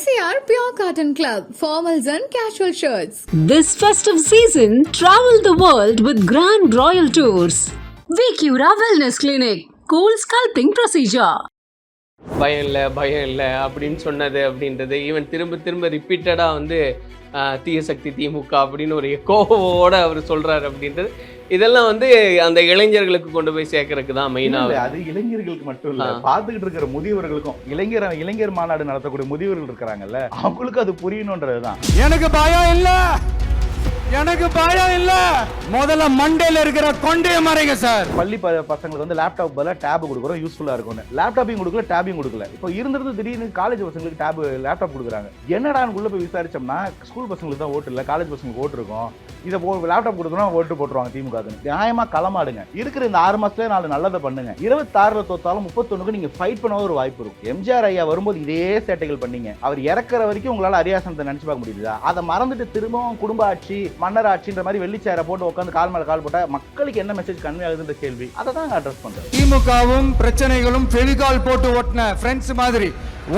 MCR Pure Cotton Club, formals and casual shirts. This festive season, travel the world with Grand Royal Tours. Vicura Wellness Clinic, cool sculpting procedure. பயம் இல்லை அப்படின்னு சொன்னது அப்படின்றது even திரும்ப ரிப்பீட்டடாக வந்து தீய சக்தி திமுக அப்படின்னு ஒரு எக்கோவோட அவர் சொல்கிறார் அப்படின்றது இதெல்லாம் வந்து அந்த இளைஞர்களுக்கு கொண்டு போய் சேர்க்கறதுக்கு தான் மெயினாக. அது இளைஞர்களுக்கு மட்டும் இல்லை, பார்த்துக்கிட்டு இருக்கிற முதியவர்களுக்கும் இளைஞர் மாநாடு நடத்தக்கூடிய முதியவர்கள் இருக்கிறாங்கல்ல, அவங்களுக்கு அது புரியணுன்றது தான். எனக்கு பயம் இல்ல முதல்ல மண்டையில இருக்கிற கொண்டே மறைங்க சார். பள்ளி பசங்களுக்கு வந்து லேப்டாப் பதிலா டேப் கொடுக்குறோம், யூஸ்ஃபுல்லா இருக்கும். லேப்டாப்பையும் கொடுக்கல, டேபையும் கொடுக்கல. இப்போ இருந்திருந்து திடீர்னு காலேஜ் பசங்களுக்கு லேப்டாப் கொடுக்குறாங்க. என்னடான்னு உள்ள போய் விசாரிச்சோம்னா ஸ்கூல் பசங்களுக்கு தான் ஓட்டு இல்லை, காலேஜ் பசங்களுக்கு ஓட்டு இருக்கும். இதை லேப்டாப் கொடுத்தோம்னா ஓட்டு போட்டுருவாங்க திமுக. நியாயமா களமாடுங்க. இருக்கிற இந்த 6 மாசத்துல 4 நல்லதை பண்ணுங்க. 26 தோத்தாலும் 31 நீங்க ஃபைட் பண்ண ஒரு வாய்ப்பு இருக்கும். எம்ஜிஆர் ஐயா வரும்போது இதே சேட்டைகள் பண்ணீங்க. அவர் இறக்குற வரைக்கும் உங்களால அரியாசனத்தை நினைச்சு பார்க்க முடியுதா? அதை மறந்துட்டு திரும்பவும் குடும்ப ஆட்சி, மன்னர் ஆட்சின்ற மாதிரி வெள்ளிச்சேரை போட்டு உட்காந்து கால் மேல கால் போட்டா மக்களுக்கு என்ன மெசேஜ் கன்வே ஆகுதுன்ற கேள்வி அதை தான் அட்ரஸ் பண்றேன். திமுகவும் பிரச்சனைகளும் ஃபெவிகால் போட்டு ஒட்டின ஃப்ரெண்ட்ஸ் மாதிரி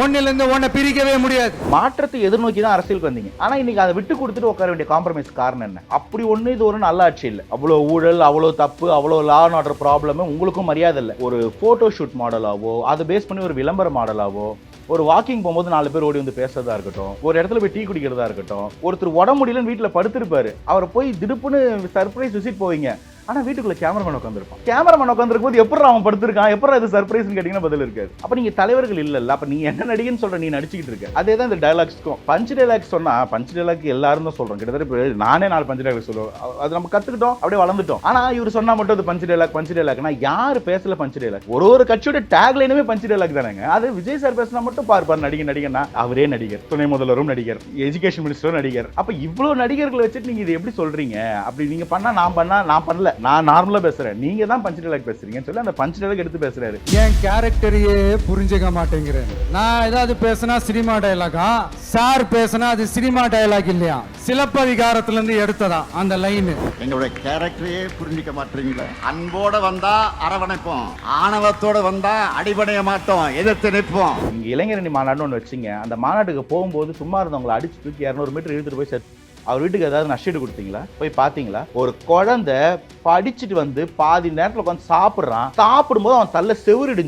ஒன்னில இருந்து ஒன்ன பிரிக்கவே முடியாது. மாற்றத்தை எதிர்நோக்கி தான் அரசியலுக்கு வந்தீங்க. ஆனா இன்னைக்கு அதை விட்டு கொடுத்துட்டு உட்கார வேண்டிய காம்ப்ரமைஸ் காரணம் என்ன? அப்படி ஒண்ணு இது ஒரு நல்ல ஆட்சி இல்லை. அவ்வளவு ஊழல், அவ்வளவு தப்பு, அவ்வளவு லா அண்ட் ஆர்டர் ப்ராப்ளம் உங்களுக்கும் மரியாதை இல்லை. ஒரு போட்டோ ஷூட் மாடலாவோ, அதை பேஸ் பண்ணி ஒரு விளம்பர மாடலாவோ, ஒரு வாக்கிங் போகும்போது 4 பேர் ஓடி வந்து பேசுறதா இருக்கட்டும், ஒரு இடத்துல போய் டீ குடிக்கிறதா இருக்கட்டும், ஒருத்தர் உடம்பு முடியலன்னு வீட்டுல படுத்திருப்பாரு, அவரை போய் திடுப்புன்னு சர்ப்ரைஸ் விசிட் போவீங்க. ஆனா வீட்டுக்குள்ள கேமராமேன் உட்காந்துருப்பான். கேமராமேன் உட்காந்துருக்கும் போது எப்படி அவன் படுத்திருக்கான், எப்படி இது சர்ப்ரைஸ் கேட்டீங்கன்னா பதில் இருக்காது. அப்ப நீங்க தலைவர்கள் இல்ல. அப்ப நீ என்ன நடிகன்னு சொல்ற, நீ நடிச்சுக்கிட்டு இருக்க. அதே தான் இந்த டயலாக்ஸ்க்கும். பஞ்ச் டயலாக்ஸ் சொன்னா பஞ்ச் டயலாக் எல்லாரும் தான் சொல்றோம். கிட்டத்தட்ட நானே 4 பஞ்ச் டயலாக் சொல்லுவோம். அது நம்ம கத்துக்கிட்டோம், அப்படியே வளர்ந்துட்டோம். ஆனா இவர் சொன்னா மட்டும் அது பஞ்ச் டயலாக்னா யாரு பேசல பஞ்ச் டயலாக்? ஒரு கட்சியோட டேக் லைனுமே பஞ்ச் டயலாக் தானேங்க. அது விஜய் சார் பேசினா மட்டும் பார்ப்பார் நடிகன்னா அவரே நடிகர், துணை முதல்வரும் நடிகர், எஜுகேஷன் மினிஸ்டரும் நடிகர். அப்ப இவ்வளவு நடிகர்களை வச்சுட்டு நீங்க இது எப்படி சொல்றீங்க? அப்படி நீங்க பண்ணா நான் பண்ணல, நான் நார்மலா நீங்க தான் பஞ்ச் டயலாக் பேசுறீங்கன்னு சொல்லி அந்த பஞ்ச் டயலாக் எடுத்து பேசுறாரு. என் கேரக்டரையே புரிஞ்சுக்க மாட்டேங்கிறேன். நான் ஏதாவது பேசினா சினிமா டயலாகா, சார் பேசினா அது சினிமா டயலாக் இல்லையா, சிலப்பதிகாரத்துல இருந்து எடுத்ததா அந்த லைன். எங்களுடைய கேரக்டரையே புரிஞ்சுக்க மாட்டீங்களா? அன்போட வந்தா அரவணைப்போம், ஆணவத்தோட வந்தா அடிபடைய மாட்டோம், எதிர்த்து நிற்போம். நீங்க இளைஞரணி மாநாடுன்னு ஒன்று வச்சிங்க. அந்த மாநாட்டுக்கு போகும்போது சும்மா இருந்தவங்களை அடிச்சு தூக்கி 200 மீட்டர் இழுத்துட்டு போய் அவர் வீட்டுக்கு ஏதாவது நஷ்டீடு கொடுத்தீங்களா? போய் பாத்தீங்களா? ஒரு குழந்தை படிச்சுட்டு வந்து பாதி நேரத்துல உட்காந்து சாப்பிடும்போது அவன் தள்ள செவுரிடு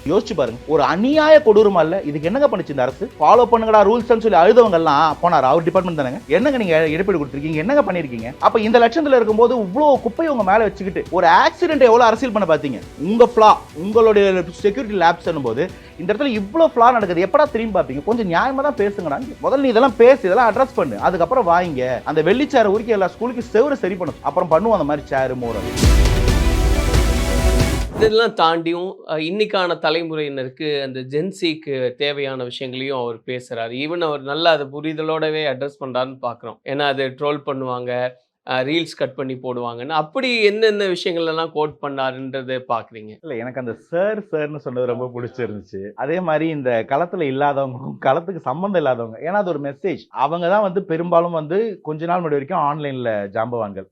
யோசிச்சு பாருங்க. ஒரு அநியாய கொடூரமா இல்ல? இதுக்கு என்னங்க பண்ணுச்சு இந்த அரசு? ஃபாலோ பண்ணுங்கடா ரூல்ஸ் சொல்லி அழுதவங்க எல்லாம் போனார். அவர் டிபார்ட்மெண்ட் தானங்க. என்னங்க நீங்க இழப்பீடு கொடுத்துருக்கீங்க? என்னங்க பண்ணிருக்கீங்க? அப்ப இந்த லட்சத்துல இருக்கும்போது இவ்வளவு குப்பையை உங்க மேல வச்சுக்கிட்டு ஒரு ஆக்சிடென்ட் எவ்வளவு அரசியல் பண்ண பாத்தீங்க? உங்க ஃபிளா, உங்களுடைய செக்யூரிட்டி லேப்ஸ் போது இந்த இடத்துல இவ்வளவு ஃபிளா நடக்குது. எப்படா திரும்பி பாப்பீங்க? கொஞ்சம் நியாயமா தான் பேசுங்கடா. முதல்ல நீ இதெல்லாம் பேசி இதெல்லாம் அட்ரஸ் பண்ணு. அதுக்கப்புறம் வாங்க அந்த வெள்ளிச்சார உரிக்க எல்லா ஸ்கூலுக்கு செவரு சரி பண்ணும். அப்புறம் பண்ணுவோம் அந்த மாதிரி சேரு மோரல். இதெல்லாம் தாண்டியும் இன்னைக்கான தலைமுறையினருக்கு அந்த ஜென்சிக்கு தேவையான விஷயங்களையும் அவர் பேசுறாரு. ஈவன் அவர் நல்லா அதை புரிதலோடவே அட்ரஸ் பண்றாருன்னு பாக்குறோம். ஏன்னா அது ட்ரோல் பண்ணுவாங்க, ரீல்ஸ் கட் பண்ணி போடுவாங்கன்னு. அப்படி என்னென்ன விஷயங்கள் எல்லாம் கோட் பண்ணாருன்றதை பாக்குறீங்க? இல்ல, எனக்கு அந்த சார்னு சொன்னது ரொம்ப பிடிச்சிருந்துச்சு. அதே மாதிரி இந்த களத்துல இல்லாதவங்க, களத்துக்கு சம்பந்தம் இல்லாதவங்க, ஏன்னா அது ஒரு மெசேஜ். அவங்க தான் வந்து பெரும்பாலும் வந்து கொஞ்ச நாள் முன்னாடி வரைக்கும் ஆன்லைன்ல ஜாம்பவான்கள்,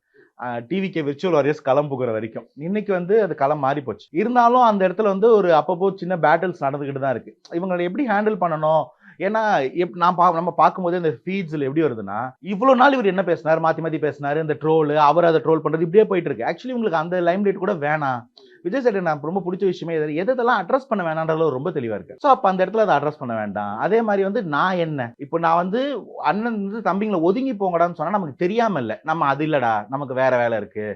டிவிக்கு விர்ச்சுவல் வாரியர்ஸ் களம் புகிற வரைக்கும். இன்னைக்கு வந்து அது களம் மாறி போச்சு. இருந்தாலும் அந்த இடத்துல வந்து ஒரு அப்பப்போ சின்ன பேட்டில்ஸ் நடந்துகிட்டு தான் இருக்கு. இவங்களை எப்படி ஹேண்டில் பண்ணணும்? ஏன்னா நம்ம பார்க்கும்போது இந்த ஃபீட்ஸ்ல எப்படி வருதுன்னா, இவ்வளவு நாள் இவர் என்ன பேசினார், மாத்தி பேசினாரு, இந்த ட்ரோல், அவர் அதை ட்ரோல் பண்றது இப்படியே போயிட்டு இருக்கு. ஆக்சுவலி உங்களுக்கு அந்த லைம் லைட் கூட வேணாம். விஜய் சார் நான் ரொம்ப பிடிச்ச விஷயமே எதெல்லாம் அட்ரஸ் பண்ண வேணான்றதுல ரொம்ப தெளிவா இருக்கு. ஸோ அப்ப அந்த இடத்துல அதை அட்ரஸ் பண்ண வேண்டாம். அதே மாதிரி வந்து நான் என்ன, இப்போ நான் வந்து அண்ணன் வந்து தம்பிங்களை ஒதுங்கி போங்கடான்னு சொன்னா நமக்கு தெரியாம இல்லை. நம்ம அது இல்லடா, நமக்கு வேற வேலை இருக்கு,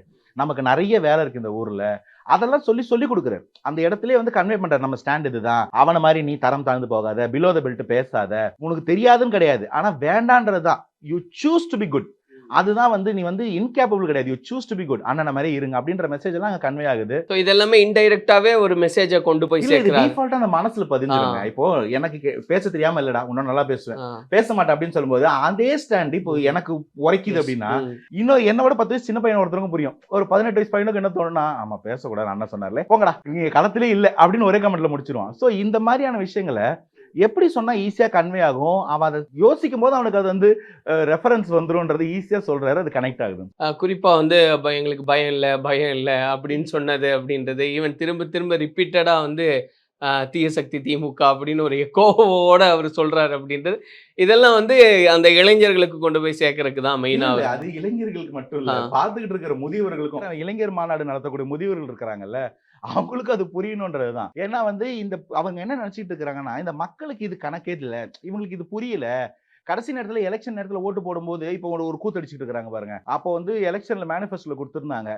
நமக்கு நிறைய வேலை இருக்கு இந்த ஊர்ல, அதெல்லாம் சொல்லி கொடுக்குறாரு. அந்த இடத்துல வந்து கன்வே பண்றாரு, நம்ம ஸ்டாண்ட் இதுதான், அவனை மாதிரி நீ தரம் தாழ்ந்து போகாத, பிலோ த பெல்ட் பேசாத, உனக்கு தெரியாதுன்னு கிடையாது, ஆனா வேண்டான்றதுதான். You choose to be good. அதுதான் வந்து நீ வந்து இன்கேப்பபிள் கிடையாது, you choose to be good, அண்ணன மாதிரி இருங்க அப்படின்ற மெசேஜ் எல்லாம் கன்வே ஆகுது. சோ இதெல்லாமே இன்டைரக்டாவே ஒரு மெசேஜை கொண்டு போய் சேர்க்கிறாரு. டிஃபால்ட்டா அந்த மனசுல பதிஞ்சிருங்க. இப்போ எனக்கு பேச தெரியாம இல்லடா, இன்னும் நல்லா பேசுவேன், பேச மாட்டேன் அப்படின்னு சொல்லும்போது அதே ஸ்டாண்ட் இப்போ எனக்கு உரைக்குது அப்படின்னா, இன்னும் என்னோட 10 வயசு சின்ன பையன் ஒருத்தருக்கும் புரியும். ஒரு 18 வயசு பையனுக்கு என்ன தோணுனா, ஆமா பேசக்கூடாது அண்ணன் சொன்னார்ல, போங்கடா நீங்க களத்திலே இல்ல அப்படின்னு ஒரே கமெண்ட்ல முடிச்சிருவான். சோ இந்த மாதிரியான விஷயங்களை எப்படி சொன்னா ஈஸியா கன்வே ஆகும்? அவன் அதை யோசிக்கும் போது அவனுக்கு அது வந்து ரெஃபரன்ஸ் வந்துரும்ன்றது ஈஸியா சொல்றாரு, அது கனெக்ட் ஆகுது. குறிப்பா வந்து எங்களுக்கு பயம் இல்லை அப்படின்னு சொன்னது அப்படின்றது ஈவன் திரும்ப ரிப்பீட்டடா வந்து தீய சக்தி திமுக அப்படின்னு ஒரு எக்கோவோட அவர் சொல்றாரு அப்படின்றது இதெல்லாம் வந்து அந்த இளைஞர்களுக்கு கொண்டு போய் சேர்க்கறதுக்கு தான் மெயினா. இல்ல, அது இளைஞர்களுக்கு மட்டும் இல்ல, பார்த்துக்கிட்டு இருக்கிற முதியவர்களுக்கும். இளைஞர் மாநாடு நடத்தக்கூடிய முதியவர்கள் இருக்கிறாங்கல்ல, அவங்களுக்கு அது புரியணுன்றதுதான். ஏன்னா வந்து அவங்க என்ன நினைச்சிட்டு இருக்கிறாங்கன்னா, இந்த மக்களுக்கு இது கணக்கே இல்ல, இவங்களுக்கு இது புரியல. கடைசி நேரத்துல எலெக்ஷன் நேரத்துல ஓட்டு போடும்போது இப்போ ஒரு கூத்தடிச்சிட்டு இருக்காங்க பாருங்க. அப்போ வந்து எலெக்ஷன்ல மேனிஃபெஸ்டோல கொடுத்திருந்தாங்க,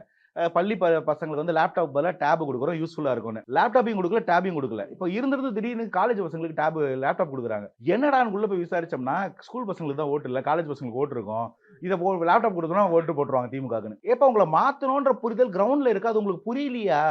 பள்ளி பசங்களுக்கு வந்து லேப்டாப் பதிலா டேப் கொடுக்குறோம், யூஸ்ஃபுல்லா இருக்கும்னு. லேப்டாப்பையும் கொடுக்கல, டேபையும் கொடுக்கல. இப்போ இருந்திருந்து திடீர்னு காலேஜ் பசங்களுக்கு லேப்டாப் கொடுக்குறாங்க. என்னடான்னு உள்ள போய் விசாரிச்சோம்னா, ஸ்கூல் பசங்களுக்கு தான் ஓட்டு இல்ல, காலேஜ் பசங்களுக்கு ஓட்டு இருக்கும். இதை லேப்டாப் கொடுத்தோம்னா ஓட்டு போட்டுருவாங்க திமுகன்னு. எப்ப உங்களை மாத்தணும்ன்ற புரிதல் கிரவுண்ட்ல இருக்கு, அது உங்களுக்கு புரியலையா?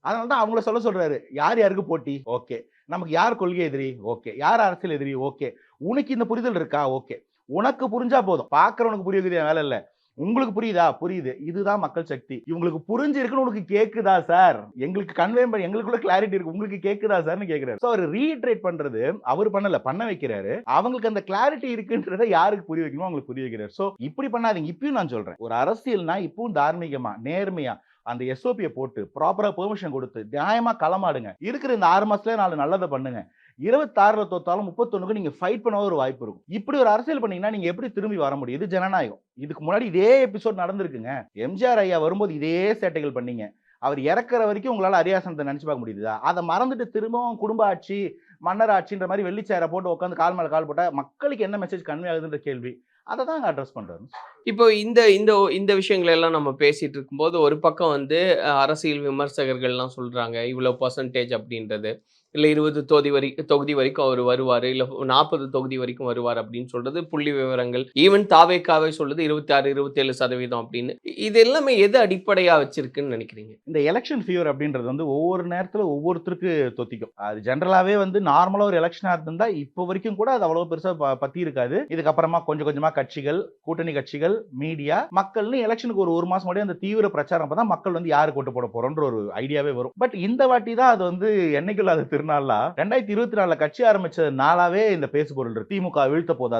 அதனாலதான் அவங்கள சொல்றாரு, யார் யாருக்கு போட்டி, ஓகே, நமக்கு யார் கொள்கை எதிரி, ஓகே, யார் அரசியல் எதிரி, ஓகே, உனக்கு இந்த புரிதல் இருக்கா, ஓகே, உனக்கு புரிஞ்சா போதும், பாக்குறவனுக்கு புரியுது வேலை இல்ல, உங்களுக்கு புரியுதா, புரியுது, இதுதான் மக்கள் சக்தி. இவங்களுக்கு புரிஞ்சிருக்குன்னு உனக்கு கேக்குதா சார், எங்களுக்கு கன்வே பண்ண, எங்களுக்குள்ள கிளாரிட்டி இருக்கு, உங்களுக்கு கேக்குதா சார்னு கேக்குறாரு. அவர் ரீட்ரேட் பண்றது அவர் பண்ண வைக்கிறாரு. அவங்களுக்கு அந்த கிளாரிட்டி இருக்குன்றத யாருக்கு புரிய வைக்கணுமோ அவங்களுக்கு புரிய வைக்கிறாரு. சோ இப்படி பண்ணாதீங்க. இப்பயும் நான் சொல்றேன், ஒரு அரசியல்னா இப்பவும் தார்மீகமா நேர்மையா அந்த எஸ்ஓபியை போட்டு ப்ராப்பரா பெர்மிஷன் கொடுத்து நியாயமா களமாடுங்க. இருக்கிற இந்த 6 மாசத்துல 4 நல்லதை பண்ணுங்க. 26ல தோத்தாலும் 31க்கு நீங்க ஃபைட் பண்ண ஒரு வாய்ப்பு இருக்கும். இப்படி ஒரு அரசியல் பண்ணீங்கன்னா நீங்க எப்படி திரும்பி வர முடியும்? இது ஜனநாயகம். இதுக்கு முன்னாடி இதே எபிசோட் நடந்திருக்குங்க. எம்ஜிஆர் ஐயா வரும்போது இதே சேட்டைகள் பண்ணீங்க. அவர் இறக்குற வரைக்கும் உங்களால அரியாசனத்தை நினைச்சு பார்க்க முடியுதா? அதை மறந்துட்டு திரும்பவும் குடும்ப ஆட்சி, மன்னர் ஆட்சின்ற மாதிரி வெள்ளிச்சேரை போட்டு உட்காந்து கால் மேல கால் போட்டா மக்களுக்கு என்ன மெசேஜ் கன்வே ஆகுதுன்ற கேள்வி அதை தான் அட்ரஸ் பண்றாரு. இப்போ இந்த இந்த இந்த விஷயங்களை எல்லாம் நம்ம பேசிட்டு இருக்கும்போது ஒரு பக்கம் வந்து அரசியல் விமர்சகர்கள்லாம் சொல்றாங்க இவ்வளவு பர்சன்டேஜ் அப்படின்றது, இல்லை 20 தொகுதி வரைக்கும் அவர் வருவார், இல்லை 40 தொகுதி வரைக்கும் வருவார் அப்படின்னு சொல்றது புள்ளி விவரங்கள். ஈவன் தாவேக்காவே சொல்லுது 26-27% அப்படின்னு. இது எல்லாமே எது அடிப்படையா வச்சிருக்குன்னு நினைக்கிறீங்க? இந்த எலெக்ஷன் ஃபீவர் அப்படின்றது வந்து ஒவ்வொரு நேரத்துல ஒவ்வொருத்தருக்கு தொத்திக்கும். அது ஜென்ரலாவே வந்து நார்மலா ஒரு எலெக்ஷனா இருந்தா இப்போ வரைக்கும் கூட அது அவ்வளவு பெருசா பத்தி இருக்காது. இதுக்கப்புறமா கொஞ்சம் கொஞ்சமா கட்சிகள், கூட்டணி கட்சிகள், மீடியா, மக்கள்னு எலெக்ஷனுக்கு ஒரு மாசம் முன்னாடி அந்த தீவிர பிரச்சாரம் அப்பதான் மக்கள் வந்து யாருக்கு ஓட்டு போட போறோன்ற ஒரு ஐடியாவே வரும். பட் இந்த வாட்டி தான் அது வந்து என்னைக்குள்ள அது திருநாளா 2024 கட்சி ஆரம்பிச்ச நாளாவே இந்த பேசு பொருள் இருக்கு. திமுக வீழ்த்த போதா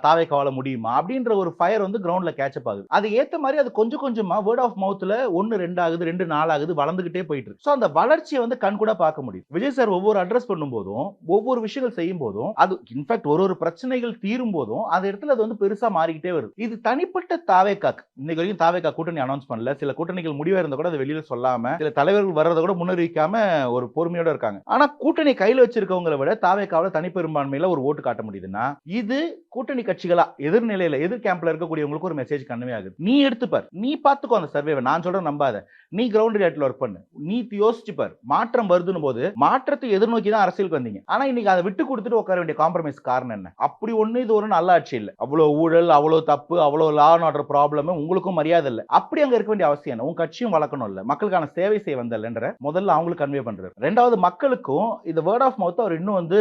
தாவேக்காவால முடியுமா அப்படின்ற ஒரு ஃபயர் வந்து கிரவுண்ட்ல கேட்சப் ஆகுது. அது ஏத்த மாதிரி அது கொஞ்சம் கொஞ்சமா வேர்ட் ஆஃப் மவுத்ல 1-2 ஆகுது, 2-4 ஆகுது, வளர்ந்துகிட்டே போயிட்டு இருக்கு. அந்த வளர்ச்சியை வந்து கண் கூட பார்க்க முடியும். விஜய் சார் ஒவ்வொரு அட்ரஸ் பண்ணும் போதும், ஒவ்வொரு விஷயங்கள் செய்யும் போதும், அது இன்ஃபேக்ட் ஒரு பிரச்சனைகள் தீரும் போதும் அந்த இடத்துல அது வந்து பெருசா மாறிக்கிட்டே வருது. இது தனிப்பட்ட தாவேக்காக்கு இன்னைக்கு வரைக்கும் தாவேக்கா கூட்டணி அனௌன்ஸ் பண்ணல. சில கூட்டணிகள் முடிவா இருந்தா கூட அதை வெளியில சொல்லாம, சில தலைவர்கள் வர்றதை கூட முன்னறிவிக்காம ஒரு பொறுமையோட இருக்காங்க. ஆனா கூட்டணி கையில வச்சிருக்கவங்களை விட தாவேக்காவில தனிப்பெரும்பான்மையில ஒரு ஓட்டு காட்ட முடியுதுன்னா இது கூட்டணி கட்சிகளா எதிர்நிலையில எதிர் கேம்ப்ல இருக்கக்கூடியவங்களுக்கு ஒரு மெசேஜ் கன்வே ஆகுது. நீ எடுத்துப்பார், நீ பாத்துக்கோ அந்த சர்வே, நான் சொல்றேன் நம்பாத, நீ கிரவுண்ட் ரியாலிட்டில ஒர்க் பண்ணு, நீ யோசிச்சுப்பார். மாற்றம் வருதுன்னு போது மாற்றத்தை எதிர்நோக்கி தான் அரசியலுக்கு வந்தீங்க. ஆனா இன்னைக்கு அதை விட்டு கொடுத்துட்டு உட்கார வேண்டிய காம்ப்ரமைஸ் காரணம் என்ன? அப்படி ஒண்ணு இது ஒரு நல்ல ஆட்சி இல்ல. அவ்வளவு ஊழல், அவ்வளவு தப்பு, அவ்வளவு லா அண்ட் ஆர்டர் ப்ராப்ளம், உங்களுக்கும் மரியாதை இல்ல. அப்படி அங்க இருக்க வேண்டிய அவசியம் என்ன? உங்க கட்சியும் வளர்க்கணும் இல்ல, மக்களுக்கான சேவை செய்ய வந்தல்ன்ற முதல்ல அவங்களுக்கு கன்வே பண்றாரு. ரெண்டாவது, மக்களுக்கும் இந்த வேர்ட் ஆஃப் மவுத் அவர் இன்னும் வந்து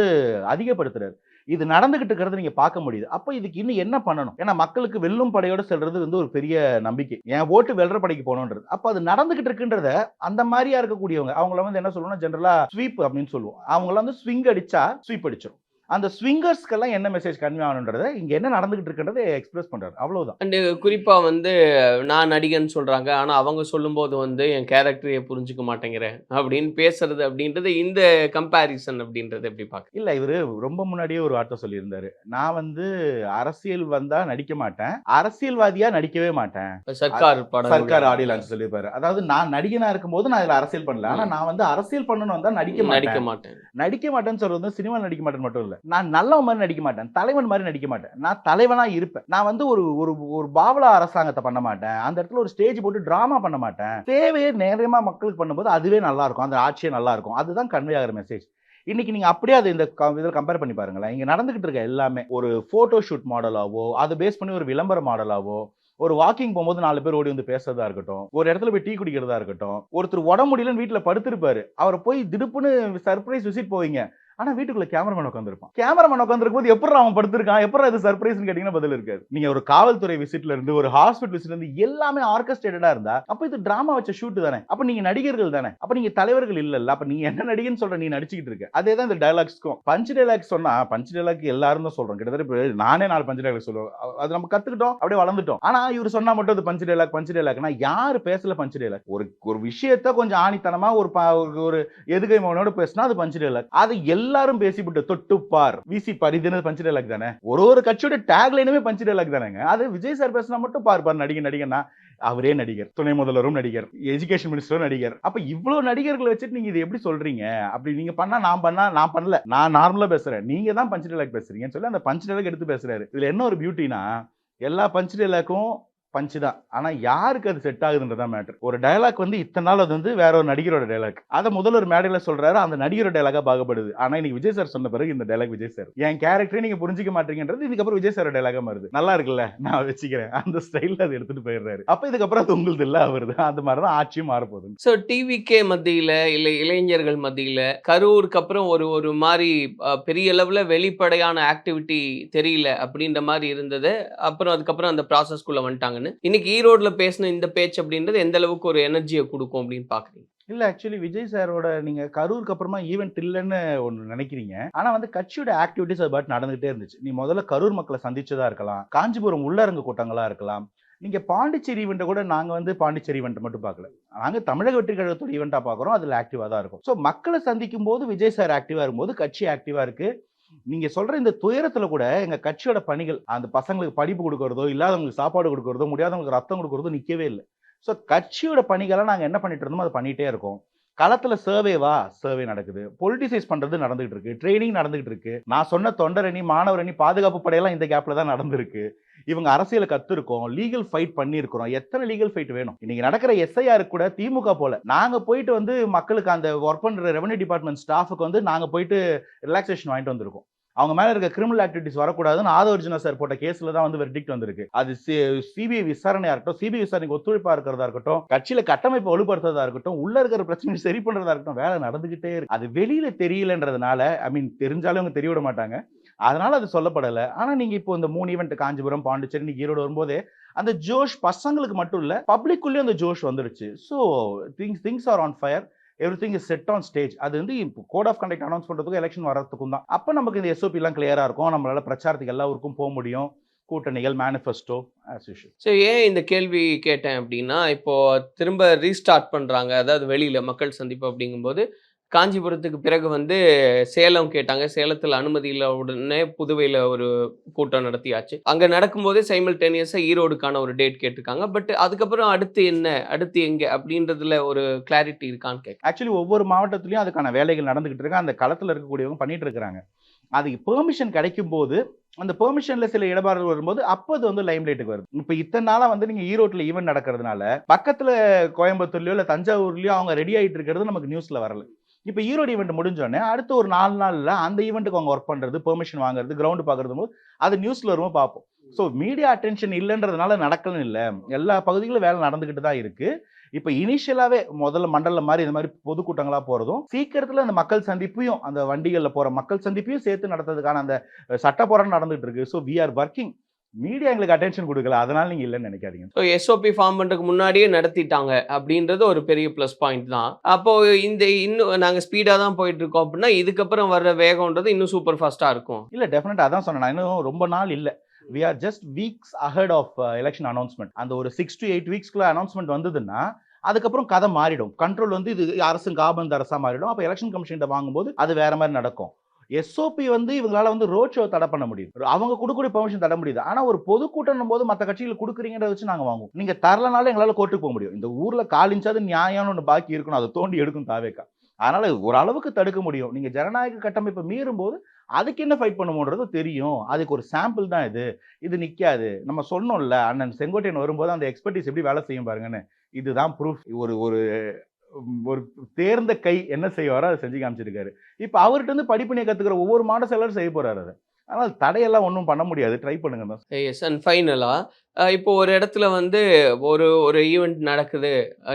அதிகப்படுத்துறாரு. இது நடந்துகிட்டு இருக்கிறது நீங்க பார்க்க முடியுது. அப்ப இதுக்கு இன்னும் என்ன பண்ணணும்? ஏன்னா மக்களுக்கு வெல்லும் படையோட செல்றது வந்து ஒரு பெரிய நம்பிக்கை. என் ஓட்டு வெல்ற படைக்கு போகணும்ன்றது. அப்ப அது நடந்துகிட்டு இருக்குன்றத அந்த மாதிரியா இருக்கக்கூடியவங்க அவங்கள வந்து என்ன சொல்லுவோம்னா ஜெனரலா ஸ்வீப் அப்படின்னு சொல்லுவோம். அவங்கள வந்து ஸ்விங் அடிச்சா ஸ்வீப் அடிச்சிடும். அந்த ஸ்விங்கர்ஸ்க்கெல்லாம் என்ன மெசேஜ் கன்வே ஆகணுன்றதை இங்க என்ன நடந்துகிட்டு இருக்குன்றதை எக்ஸ்பிரஸ் பண்றாரு. அவ்வளவுதான். அண்ட் குறிப்பா வந்து நான் நடிகன் சொல்றாங்க, ஆனா அவங்க சொல்லும்போது வந்து என் கேரக்டரையே புரிஞ்சுக்க மாட்டேங்கிறேன் அப்படின்னு பேசுறது அப்படின்றது இந்த கம்பேரிசன் அப்படின்றது எப்படி பார்க்க? இல்ல, இவரு ரொம்ப முன்னாடியே ஒரு வார்த்தை சொல்லியிருந்தாரு, நான் வந்து அரசியல் வந்தா நடிக்க மாட்டேன், அரசியல்வாதியா நடிக்கவே மாட்டேன். சர்க்கார் ஆடியோ லான்ச் சொல்லியிருப்பாரு. அதாவது நான் நடிகனா இருக்கும்போது நான் இதுல அரசியல் பண்ணல, ஆனா நான் வந்து அரசியல் பண்ணணும் வந்தா நடிக்க மாட்டேன்னு சொல்றது சினிமா நடிக்க மாட்டேன்னு மட்டும் இல்ல, நான் நல்லவன் மாதிரி நடிக்க மாட்டேன், தலைவன் மாதிரி நடிக்க மாட்டேன், நான் தலைவனா இருப்பேன். நான் வந்து ஒரு பாவலா அரசாங்கத்தை பண்ண மாட்டேன், அந்த இடத்துல ஒரு ஸ்டேஜ் போட்டு டிராமா பண்ண மாட்டேன், தேவையே நேரமா மக்களுக்கு பண்ணும்போது அதுவே நல்லா இருக்கும், அந்த ஆட்சியே நல்லா இருக்கும். அதுதான் கன்வே ஆகிற மெசேஜ். இன்னைக்கு நீங்க அப்படியே அதை இந்த இதில் கம்பேர் பண்ணி பாருங்களேன். இங்க நடந்துகிட்டு இருக்க எல்லாமே ஒரு போட்டோ ஷூட் மாடலாவோ, அதை பேஸ் பண்ணி ஒரு விளம்பர மாடலாவோ, ஒரு வாக்கிங் போகும்போது 4 பேர் ஓடி வந்து பேசுறதா இருக்கட்டும், ஒரு இடத்துல போய் டீ குடிக்கிறதா இருக்கட்டும், ஒருத்தர் உடம்பு முடியலன்னு வீட்டுல படுத்திருப்பாரு, அவரை போய் திடுப்புன்னு சர்ப்ரைஸ் விசிட் போவீங்க, ஆனா வீட்டுக்குள்ள கேமராமேன் உட்காந்துருப்பான். கேமராமேன் உட்காந்துருக்கும் போது எப்படி அவன் படுத்திருக்கான், எப்படி அது சர்ப்ரைஸ்னு கேட்டீங்கன்னா பதில் இருக்காது. நீங்க ஒரு காவல்துறை விசிட்ல இருந்து ஒரு ஹாஸ்பிட்டல் விசிட்ல இருந்து எல்லாமே ஆர்கெஸ்ட்ரேட்டடா இருந்தா அப்ப இது டிராமா வச்ச ஷூட் தானே. அப்ப நீங்க நடிகர்கள் தானே, அப்ப நீங்க தலைவர்கள் இல்லல்ல. அப்ப நீ என்ன நடிகன்னு சொல்ற, நீ நடிச்சுக்கிட்டு இருக்க. அதேதான் இந்த டயலாக்ஸ்க்கும். பஞ்ச் டயலாக் சொன்னா பஞ்ச் டயலாக் எல்லாரும் தான் சொல்றோம். கிட்டத்தட்ட நானே 4 பஞ்ச் டயலாக் சொல்லுவேன். அது நம்ம கத்துக்கிட்டோம், அப்படியே வளர்ந்துட்டோம். ஆனா இவர் சொன்னா மட்டும் அது பஞ்ச் டயலாக்னா யாரு பேசல பஞ்ச் டயலாக்? ஒரு விஷயத்த கொஞ்சம் ஆணித்தனமா ஒரு எதுகை மகனோட பேசினா அது பஞ்ச் டயலாக். அது எல்லாரும் பேசிவிட்டு தொட்டு பார் வீசி பார், இது பஞ்ச் டயலாக் தானே. ஒரு கட்சியோட டேக் லைனுமே பஞ்ச் டயலாக் தானேங்க. அது விஜய் சார் பேசினா மட்டும் பார் நடிகன்னா அவரே நடிகர், துணை முதல்வரும் நடிகர், எஜுகேஷன் மினிஸ்டரும் நடிகர். அப்ப இவ்வளவு நடிகர்களை வச்சுட்டு நீங்க இது எப்படி சொல்றீங்க? அப்படி நீங்க பண்ணா நான் பண்ணல, நான் நார்மலா பேசுறேன், நீங்க தான் பஞ்ச் டயலாக் பேசுறீங்கன்னு சொல்லி அந்த பஞ்ச் டயலாக் எடுத்து பேசுறாரு. இதுல என்ன ஒரு பியூட்டினா, எல்லா பஞ்ச் டயலாக்கும் பஞ்சு தான், ஆனா யாருக்கு அது செட் ஆகுதுன்றதான் மேட்டர். ஒரு டயலாக் வந்து இத்தனை நாள் அது வந்து வேற ஒரு நடிகரோட டயலாக், அதை முதல்ல ஒரு மேடையில சொல்றாரு, அந்த நடிகரோட டயலாகா பாகப்படுது. ஆனா இன்னைக்கு விஜய் சார் சொன்ன பிறகு இந்த டயலாக் விஜய் சார் என் கேரக்டரே நீங்க புரிஞ்சிக்க மாட்டீங்கன்றது இதுக்கப்புறம் விஜய் சார் டயலாகா மாறுது. நல்லா இருக்குல்ல, நான் வச்சுக்கிறேன் அந்த ஸ்டைல்ல அதை எடுத்துட்டு போயிடுறாரு. அப்ப இதுக்கப்புறம் அது உங்களுக்கு இல்ல அவருது. அந்த மாதிரிதான் ஆட்சியும் மாறப்போகுது. ஸோ டிவிகே மத்தியில இல்ல இளைஞர்கள் மத்தியில கரூருக்கு அப்புறம் ஒரு மாதிரி பெரிய அளவுல வெளிப்படையான ஆக்டிவிட்டி தெரியல அப்படின்ற மாதிரி இருந்தது. அப்புறம் அதுக்கப்புறம் அந்த ப்ராசஸ்க்குள்ள வந்துட்டாங்கன்னு இன்னைக்கு ஈரோடுல பேசின இந்த பேச்சு அப்படின்றது எந்த அளவுக்கு ஒரு எனர்ஜியை கொடுக்கும் அப்படின்னு பாக்குறீங்க? இல்ல ஆக்சுவலி விஜய் சாரோட நீங்க கரூருக்கு அப்புறமா ஈவென்ட் இல்லைன்னு ஒன்று நினைக்கிறீங்க. ஆனா வந்து கட்சியோட ஆக்டிவிட்டிஸ் அது பாட்டு நடந்துகிட்டே இருந்துச்சு. நீ முதல்ல கரூர் மக்களை சந்திச்சதா இருக்கலாம், காஞ்சிபுரம் உள்ளரங்கு கூட்டங்களா இருக்கலாம், நீங்க பாண்டிச்சேரி ஈவெண்ட்டை கூட நாங்க வந்து பாண்டிச்சேரி ஈவெண்ட் மட்டும் பார்க்கல, நாங்க தமிழக வெற்றி கழகத்தோட ஈவெண்டா பாக்குறோம். அதுல ஆக்டிவா தான் இருக்கும். ஸோ மக்களை சந்திக்கும் போது விஜய் சார் ஆக்டிவா இருக்கும்போது கட்சி ஆக்டிவா இருக்கு. நீங்க சொல்ற இந்த துயரத்துல கூட எங்க கட்சியோட பணிகள், அந்த பசங்களுக்கு படிப்பு கொடுக்கறதோ, இல்லாதவங்களுக்கு சாப்பாடு கொடுக்கறதோ, முடியாதவங்களுக்கு ரத்தம் கொடுக்கறதோ நிக்கவே இல்லை. ஸோ கட்சியோட பணிகளை நாங்க என்ன பண்ணிட்டு இருந்தோமோ அதை பண்ணிட்டே இருக்கோம். களத்துல சர்வே நடக்குது, பொலிட்டிசைஸ் பண்றது நடந்துகிட்டு இருக்கு, ட்ரைனிங் நடந்துகிட்டு இருக்கு. நான் சொன்ன தொண்டரணி, மாணவரணி, பாதுகாப்பு படையெல்லாம் இந்த கேப்ல தான் நடந்திருக்கு. இவங்க அரசியலை கத்துருக்கோம், லீகல் ஃபைட் பண்ணிருக்கிறோம். எத்தனை லீகல் ஃபைட் வேணும்? இன்னைக்கு நடக்கிற எஸ்ஐஆர் கூட திமுக போல நாங்க போயிட்டு வந்து மக்களுக்கு அந்த ஒர்க் பண்ற ரெவன்யூ டிபார்ட்மெண்ட் ஸ்டாஃபுக்கு வந்து நாங்க போயிட்டு ரிலாக்ஸேஷன் வாங்கிட்டு வந்திருக்கோம். அவங்க மேல இருக்க கிரிமினல் ஆக்டிவிட்டிஸ் வரக்கூடாதுன்னு ஆதவர்ஜுனா சார் போட்ட கேஸ்ல தான் வந்து வெர்டிக்ட் வந்திருக்கு. அது சிபிஐ விசாரணையா இருக்கட்டும், சிபிஐ விசாரணைக்கு ஒத்துழைப்பா இருக்கிறதா இருக்கட்டும், கட்சியில கட்டமைப்பை வலுப்படுத்துறதா இருக்கட்டும், உள்ள இருக்கிற பிரச்சனை சரி பண்றதா இருக்கட்டும், வேலை நடந்துகிட்டே இருக்கு. அது வெளியில தெரியலன்றதுனால, தெரிஞ்சாலும் அவங்க தெரிய விட மாட்டாங்க, அதனால அது சொல்லப்படல. ஆனா நீங்க இப்போ இந்த 3 ஈவெண்ட் காஞ்சிபுரம், பாண்டிச்சேரி, ஈரோடு வரும்போதே அந்த ஜோஷ் பசங்களுக்கு மட்டும் இல்ல, பப்ளிக்குள்ளேயும் அந்த ஜோஷ் வந்துருச்சு. So things are on fire, everything is set on stage. அது வந்து கோட் ஆஃப் கண்டக்ட் அனௌன்ஸ் பண்றதுக்கும் எலெக்ஷன் வரதுக்கும் தான். அப்ப நமக்கு இந்த எஸ்ஓபி எல்லாம் கிளியரா இருக்கும், நம்மளால பிரச்சாரத்துக்கு எல்லா ஊருக்கும் போக முடியும், கூட்டணிகள், மேனிஃபெஸ்டோ ஆஸ் யூஷுவல். ஸோ ஏன் இந்த கேள்வி கேட்டேன் அப்படின்னா, இப்போ திரும்ப ரீஸ்டார்ட் பண்றாங்க, அதாவது வெளியில மக்கள் சந்திப்பு அப்படிங்கும்போது காஞ்சிபுரத்துக்கு பிறகு வந்து சேலம் கேட்டாங்க. சேலத்தில் அனுமதி இல்லை உடனே புதுவையில் ஒரு கூட்டம் நடத்தியாச்சு. அங்கே நடக்கும்போதே சைமல்டேனியஸாக ஈரோடுக்கான ஒரு டேட் கேட்டிருக்காங்க. பட் அதுக்கப்புறம் அடுத்து எங்கே அப்படின்றதுல ஒரு கிளாரிட்டி இருக்கான்னு கேட்க. ஆக்சுவலி ஒவ்வொரு மாவட்டத்திலையும் அதுக்கான வேலைகள் நடந்துகிட்டு இருக்கு. அந்த களத்தில் இருக்கக்கூடியவங்க பண்ணிட்டு இருக்கிறாங்க. அதுக்கு பெர்மிஷன் கிடைக்கும் போது, அந்த பெர்மிஷன்ல சில இடபாடுகள் வரும்போது அப்போ அது வந்து லைம் லைட்டுக்கு வருது. இப்போ இத்தனை நாளா வந்து நீங்க ஈரோட்டில் ஈவெண்ட் நடக்கிறதுனால பக்கத்துல கோயம்புத்தூர்லயோ இல்லை தஞ்சாவூர்லயோ அவங்க ரெடி ஆகிட்டு இருக்கிறது நமக்கு நியூஸ்ல வரல. இப்போ ஈரோடு ஈவெண்ட் முடிஞ்சோடனே அடுத்த ஒரு 4 நாள்ல அந்த ஈவெண்ட்டுக்கு அவங்க ஒர்க் பண்றது, பெர்மிஷன் வாங்குறது, கிரவுண்ட் பாக்குறது போது அது நியூஸ்ல வரும்போது பார்ப்போம். ஸோ மீடியா அட்டென்ஷன் இல்லைன்றதுனால நடக்கலன்னு இல்லை, எல்லா பகுதிகளும் வேலை நடந்துகிட்டு தான் இருக்கு. இப்போ இனிஷியலாவே முதல்ல மண்டல மாதிரி இந்த மாதிரி பொதுக்கூட்டங்களா போறதும், சீக்கிரத்துல அந்த மக்கள் சந்திப்பையும், அந்த வண்டிகள்ல போற மக்கள் சந்திப்பையும் சேர்த்து நடத்துறதுக்கான அந்த சட்ட போராட்டம் நடந்துட்டு இருக்கு. So we are working. Media எங்களுக்கு அட்டென்ஷன் கொடுக்கல, அதனால நீங்க இல்லைன்னு நினைக்காதீங்க. ஸோ எஸ்ஓபி ஃபார்ம் பண்ணுறதுக்கு முன்னாடியே நடத்திட்டாங்க அப்படின்றது ஒரு பெரிய ப்ளஸ் பாயிண்ட் தான். அப்போ இன்னும் நாங்கள் ஸ்பீடாக தான் போயிட்டு இருக்கோம் அப்படின்னா இதுக்கப்புறம் வர்ற வேகம்ன்றது இன்னும் சூப்பர் ஃபாஸ்ட்டாக இருக்கும். இல்லை டெஃபினட்டா அதான் சொன்னேன், இன்னும் ரொம்ப நாள் இல்லை. we are just weeks ahead of election announcement. அந்த ஒரு 6 to 8 வீக்ஸ்க்குள்ள அனௌன்ஸ்மெண்ட் வந்ததுன்னா அதுக்கப்புறம் கதை மாறிடும். கண்ட்ரோல் வந்து இது அரசு காபந்து அரசா மாறிடும். அப்போ எலெக்ஷன் கமிஷன் வாங்கும்போது அது வேற மாதிரி நடக்கும். எஸ்ஓபி வந்து இவங்களால வந்து ரோட் ஷோ தடை பண்ண முடியும், அவங்க கொடுக்கக்கூடிய பெர்மிஷன் தட முடியுது. ஆனா ஒரு பொதுக்கூட்டம் போது மற்ற கட்சிகள் கொடுக்குறீங்கன்றத வச்சு நாங்க வாங்குவோம். நீங்க தரலனாலும் எங்களால கோர்ட்டுக்கு போக முடியும். இந்த ஊர்ல காலிஞ்சாது நியாயம்னு ஒன்று பாக்கி இருக்கணும், அதை தோண்டி எடுக்கும் தாவேக்கா. அதனால ஓரளவுக்கு தடுக்க முடியும். நீங்க ஜனநாயக கட்டமைப்பை மீறும் போது அதுக்கு என்ன ஃபைட் பண்ணுமோன்றது தெரியும். அதுக்கு ஒரு சாம்பிள் தான் இது நிக்காது. நம்ம சொன்னோம்ல, அண்ணன் செங்கோட்டையன் வரும்போது அந்த எக்ஸ்பர்டீஸ் எப்படி வேலை செய்யும் பாருங்கன்னு, இதுதான் ப்ரூஃப். ஒரு தேர்ந்த கை என்ன செய்வாரோ அதை செஞ்சு காமிச்சிருக்காரு. இப்ப அவர்கிட்ட இருந்து படிப்பினை கத்துக்கிற ஒவ்வொரு மாட செல்லரும் செய்ய போறாரு. அதை ஆனால் தடையெல்லாம் ஒன்றும் பண்ண முடியாது, ட்ரை பண்ணுங்க தான். எஸ். அண்ட் ஃபைனலாக இப்போ ஒரு இடத்துல வந்து ஒரு ஒரு ஈவெண்ட் நடக்குது,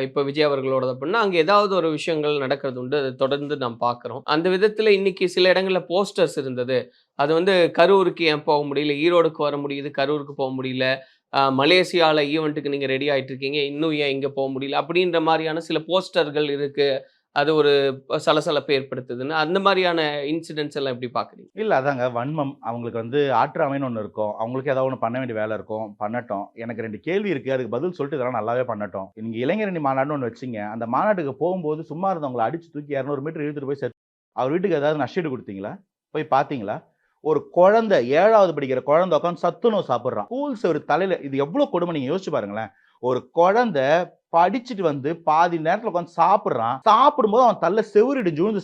இப்போ விஜய் அவர்களோடது அப்படின்னா அங்கே ஏதாவது ஒரு விஷயங்கள் நடக்கிறது உண்டு, அதை தொடர்ந்து நாம் பார்க்குறோம். அந்த விதத்தில் இன்னைக்கு சில இடங்களில் போஸ்டர்ஸ் இருந்தது, அது வந்து கரூருக்கு ஏன் போக முடியல, ஈரோடுக்கு வர முடியுது, கரூருக்கு போக முடியல, மலேசியாவில் ஈவெண்ட்டுக்கு நீங்கள் ரெடி ஆகிட்டு இருக்கீங்க, இன்னும் ஏன் இங்கே போக முடியல அப்படின்ற மாதிரியான சில போஸ்டர்கள் இருக்குது, அது ஒரு சலசலப்பை ஏற்படுத்துதுன்னு. அந்த மாதிரியான இன்சிடென்ட்ஸ் எல்லாம் எப்படி பார்க்குறீங்க? இல்லை அதாங்க வன்மம். அவங்களுக்கு வந்து ஆற்றாமைன்னு ஒன்று இருக்கும், அவங்களுக்கு ஏதாவது ஒன்று பண்ண வேண்டிய வேலை இருக்கும், பண்ணட்டும். எனக்கு 2 கேள்வி இருக்குது, அதுக்கு பதில் சொல்லிட்டு இதெல்லாம் நல்லாவே பண்ணட்டும். நீங்கள் இளைஞரணி மாநாடுன்னு ஒன்று வச்சிங்க, அந்த மாநாட்டுக்கு போகும்போது சும்மா இருந்தவங்களை அடிச்சு தூக்கி 200 மீட்டர் இழுத்துட்டு போய் அவர் வீட்டுக்கு ஏதாவது நஷ்டீடு கொடுத்தீங்களா? போய் பார்த்தீங்களா? ஒரு குழந்தை 7வது படிக்கிற குழந்தை உட்காந்து சத்துணவு சாப்பிட்றான், ஸ்கூல்ஸ் ஒரு தலையில. இது எவ்வளோ கொடுமை நீங்கள் யோசிச்சு பாருங்களேன். ஒரு குழந்தை படிச்சுட்டு வந்து பாதி நேரத்தில் உட்காந்து சாப்பிட்றான், சாப்பிடும்போது அவன் தள்ள செவுரிடு ஜூழ்ந்து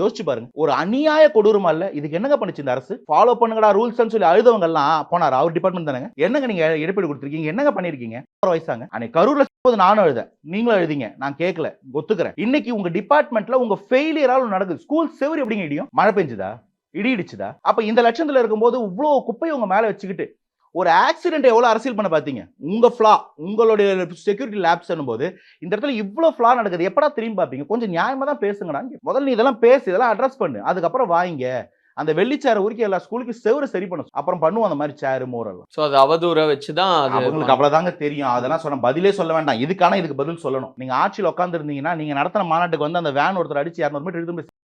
யோசிச்சு பாருங்க. ஒரு அநியாய கொடூரமா இல்ல? இதுக்கு என்னங்க பண்ணுச்சு இந்த அரசு? ஃபாலோ பண்ணுங்கடா ரூல்ஸ் சொல்லி அழுதவங்க எல்லாம் போனார் அவர் டிபார்ட்மெண்ட் தானங்க. என்னங்க நீங்க இழப்பீடு கொடுத்துருக்கீங்க, என்னங்க பண்ணிருக்கீங்க? வயசாங்க அன்னைக்கு கரூர்ல நானும் எழுதேன், நீங்களும் எழுதிங்க, நான் கேட்கல, ஒத்துக்கிறேன். இன்னைக்கு உங்க டிபார்ட்மெண்ட்ல உங்க ஃபெயிலியரால் நடக்குது. ஸ்கூல் செவரு எப்படிங்க இடியும்? மழை பெஞ்சுதா, இடி இடிச்சுதா? அப்ப இந்த லட்சத்துல இருக்கும்போது இவ்வளவு குப்பையை உங்க மேல வச்சுக்கிட்டு ஒரு ஆக்சிடென்ட் எவ்வளவு அரசியல் பண்ண பாத்தீங்க? உங்க ஃபிளா, உங்களுடைய செக்யூரிட்டி லேப்ஸ் போது இந்த இடத்துல இவ்வளவு ஃபிளா நடக்குது, எப்படா திரும்பி பாப்பீங்க? கொஞ்சம் நியாயமா தான் பேசுங்கடா. முதல்ல நீ இதெல்லாம் பேசு, இதெல்லாம் அட்ரஸ் பண்ணு, அதுக்கப்புறம் வாங்க அந்த வெள்ளிச்சேரை உரிக்க எல்லா ஸ்கூலுக்கு செவரு சரி பண்ணும், அப்புறம் பண்ணுவோம் அந்த மாதிரி சேரு மோரல். ஸோ அது அவதூற வச்சுதான் அவங்களுக்கு அவ்வளவுதாங்க தெரியும். அதெல்லாம் சொன்ன பதிலே சொல்ல வேண்டாம், இதுக்கான இதுக்கு பதில் சொல்லணும். நீங்க ஆட்சியில் உட்கார்ந்து இருந்தீங்கன்னா நீங்க நடத்தின மாநாட்டுக்கு வந்து அந்த வேன் ஒருத்தர் அடிச்சு 200 மீட்டர் இழுத்து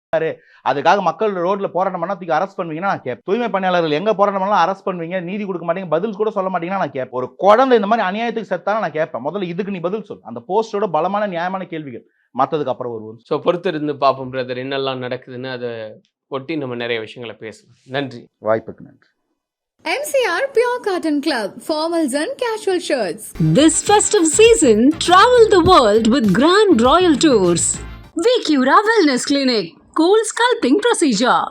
அதுக்காக மக்கள் ரோட்ல போராட்டம் பண்ணா தூக்கி அரெஸ்ட் பண்ணுவீங்கன்னா நான் கேட்பேன். தூய்மை பணியாளர்கள் எங்க போராட்டம் பண்ணலாம் அரெஸ்ட் பண்ணுவீங்க, நீதி கொடுக்க மாட்டீங்க, பதில் கூட சொல்ல மாட்டீங்கன்னா நான் கேட்பேன். ஒரு குழந்தை இந்த மாதிரி அநியாயத்துக்கு செத்தாலும் நான் கேட்பேன், முதல்ல இதுக்கு நீ பதில் சொல். அந்த போஸ்டோட பலமான நியாயமான கேள்விகள், மற்றதுக்கு அப்புறம் வருவோம். ஸோ பொறுத்து இருந்து பார்ப்போம் பிரதர், என்னெல்லாம் நடக்குதுன்னு. அதை ஒட்டி நம்ம நிறைய விஷயங்களை பேசலாம். நன்றி. வாய்ப்புக்கு நன்றி. MCR Pure Cotton Club, formals and casual shirts. This festive season, travel the world with Grand Royal Tours. Vicura Wellness Clinic, cool sculpting procedure.